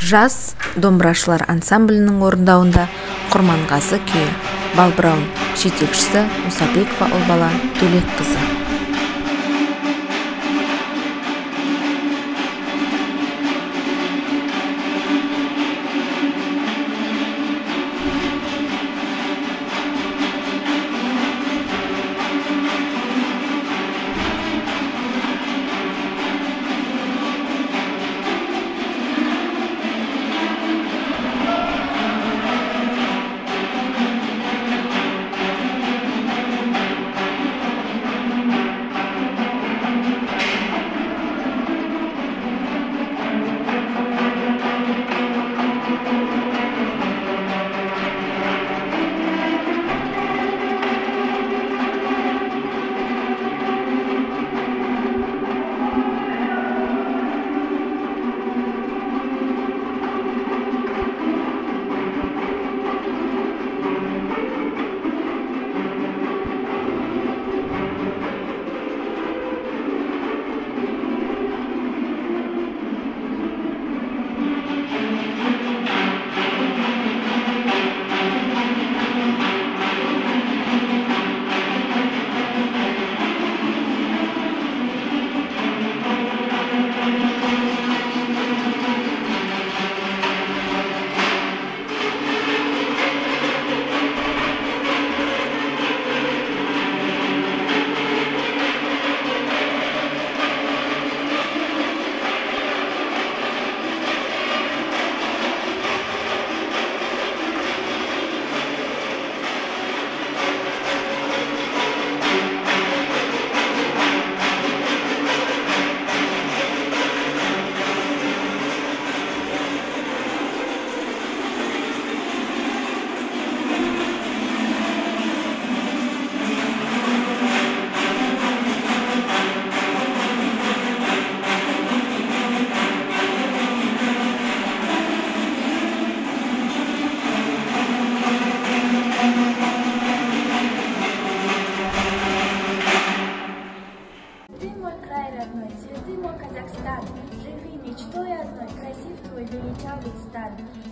жас домбырашылар ансамблінің орындауында Құрманғазы күйі, Балбырауын жетекшісі Мұсабекова Ұлбала Төлекқызы.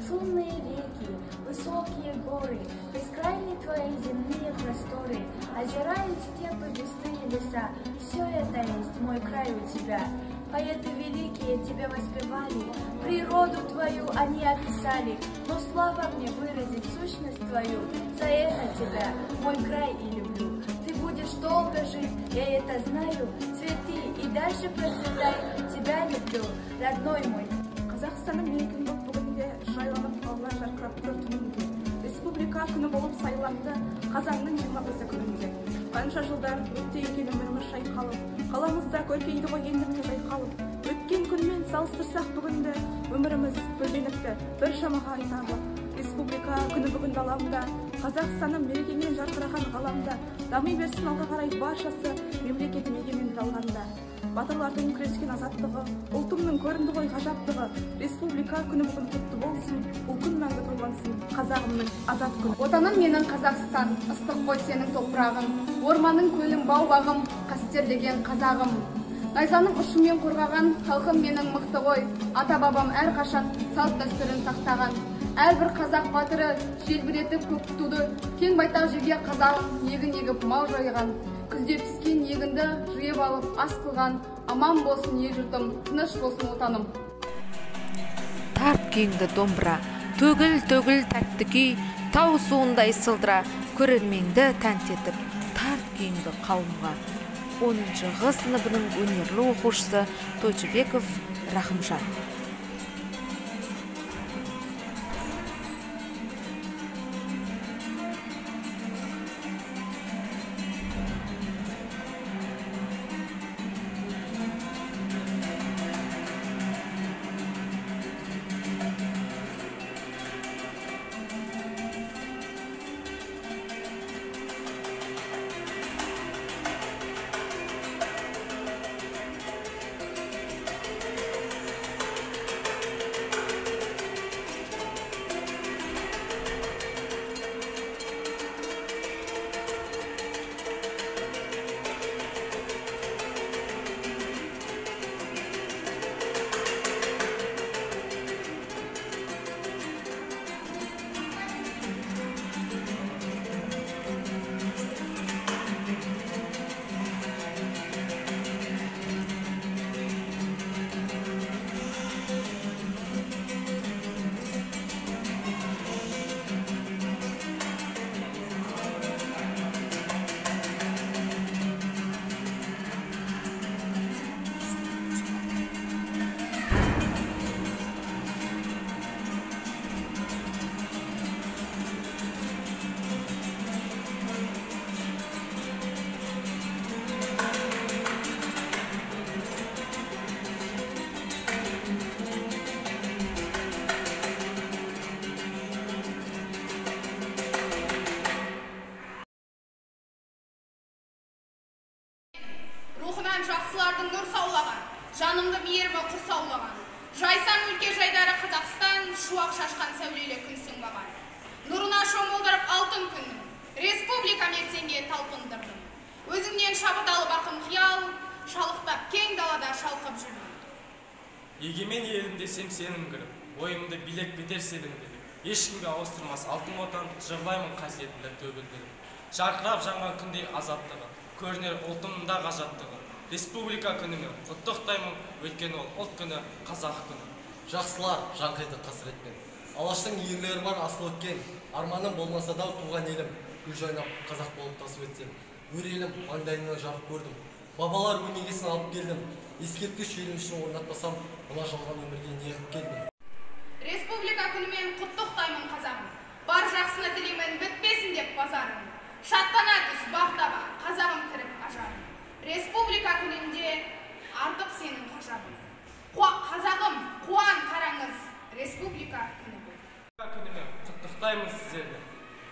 Шумные реки, высокие горы, бескрайние твои земные просторы, озирают степы, пустыни, леса. Все это есть мой край у тебя. Поэты великие тебя воспевали, природу твою они описали, но слава мне выразить сущность твою. За это тебя, мой край, и люблю. Ты будешь долго жить, я это знаю. Цвети и дальше процветай, тебя люблю, родной мой. Қазақстанның мерекелік бүгінде жайланып алла жарқырап тұр түнінде. Республика күні болып сайланды қазанның 21 күнінде. Қанша жылдар өтті екен өміріміз шайқалып, қаламызда көркейді ғой ендікті жайқалып. Өткен күнмен салыстырсақ бүгінді өміріміз бөлменіпті бір шамаға айналып. Республика күні бүгін даламда, Қазақстанның мерекемен жарқыраған ғаламда, дами берсін алға қарай баршасы мемлекетім егеменді алғанда. Батырлардың күрескен азаттығы, ұлтымның көрінді ғой ғажаптығы. Республика күні бүгін құтты болсын, бұл күн мәңгі тойлансын, қазағымның азат күні. Отаным менің Қазақстан, ыстық қой сенің топырағың, орманың көлің бау-бағым, қастерлеген қазағым. Найзаның ұшымен қорғаған халқым менің мықты ғой, ата-бабам әрқашан салт дәстүрін сақтаған. Әрбір қазақ батыры желбіретіп көк туды, кең байтақ жерге қазағым егін егіп мал жайған. Күзде піскен егінді жиып алып ас қылған, аман болсын ел жұртым, тыныш болсын отаным. Тарт күйіңді домбыра, төгіл тәтті күй, тау суындай сылдыра, көрерменді тәнт етіп, тарт күйіңді қауымға. 10-ғы Ғ сыныбының өнерлі оқушысы Тойшыбеков Рахымжан. жан жақсылардың нұр саулаған, жанымды мейірімі құр саулаған. Жайсаң өлке жайдары Қазақстан, шуақ шашқан сәулелі күнсің маған. Нұрына шомылдырып алтын күннің, республика ертеңге талпындырдым. Өзіңнен шабыт алып ақын қиял, шалықтап кең далада шалқып жүрмін. Егемен елім десем сенім кіріп, ойымды билек бетер сенімді. Ешкімге ауыстырмас алтын отан, жырлаймын қасиетінде төгілдіріп. Жарқырап жаңған күндей азаттығы, көрінер ұлтымда ғажаттығы. Республика күнімен құттықтаймын, өткен ол ұлт күні, қазақ күні. Жақсылар жаңқиды қасіретпен, алаштың ерлері бар асыл өткен, арманым болмаса да туған елім, гүл жайнап қазақ болып тасып өтсем. Өр елім маңдайынан жарық көрдім, бабалар өнегесін алып келдім. Ескерткіш елім үшін орнатпасам, мына жалған өмірге неғып келдім. Республика күнімен құттықтаймын қазағым, бар жақсыны тілеймін, бітпесін деп базарым. Шаттана түс бақтаба, қазағым кіріп ажарым. Республика күнінде артып сенің ғажабың. Қазағым, қуан қараңыз, республика күні бұл. Күнімен құттықтаймын сіздерді.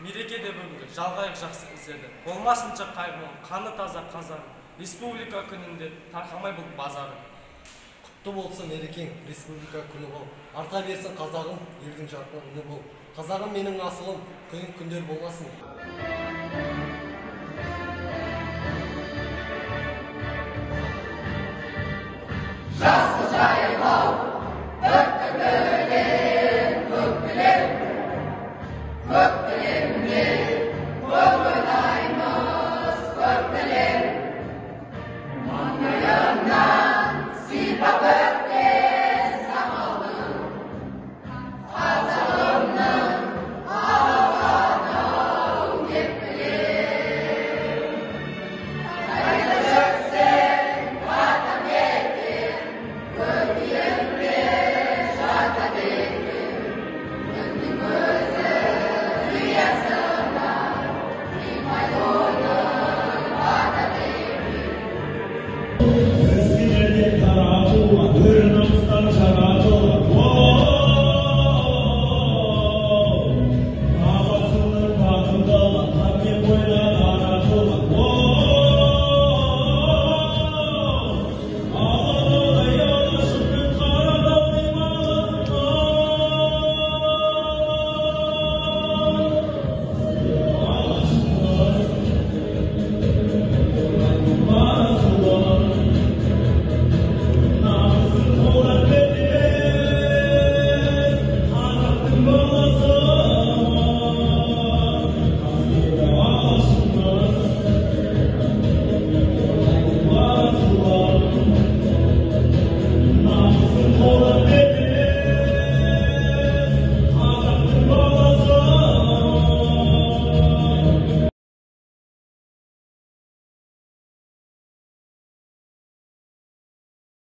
Мерекеде бүгінгі жалғайық жақсы іздерді. Болмасынша қайғымын, қаны таза қазағым. Республика күнінде тарқамай бұл базарым. Құтты болсын мерекең, республика күні бол. Арта берсін қазағым, елдің жарқын үні бол. Қазағым менің асылым, күнің күндер болмасын. Жас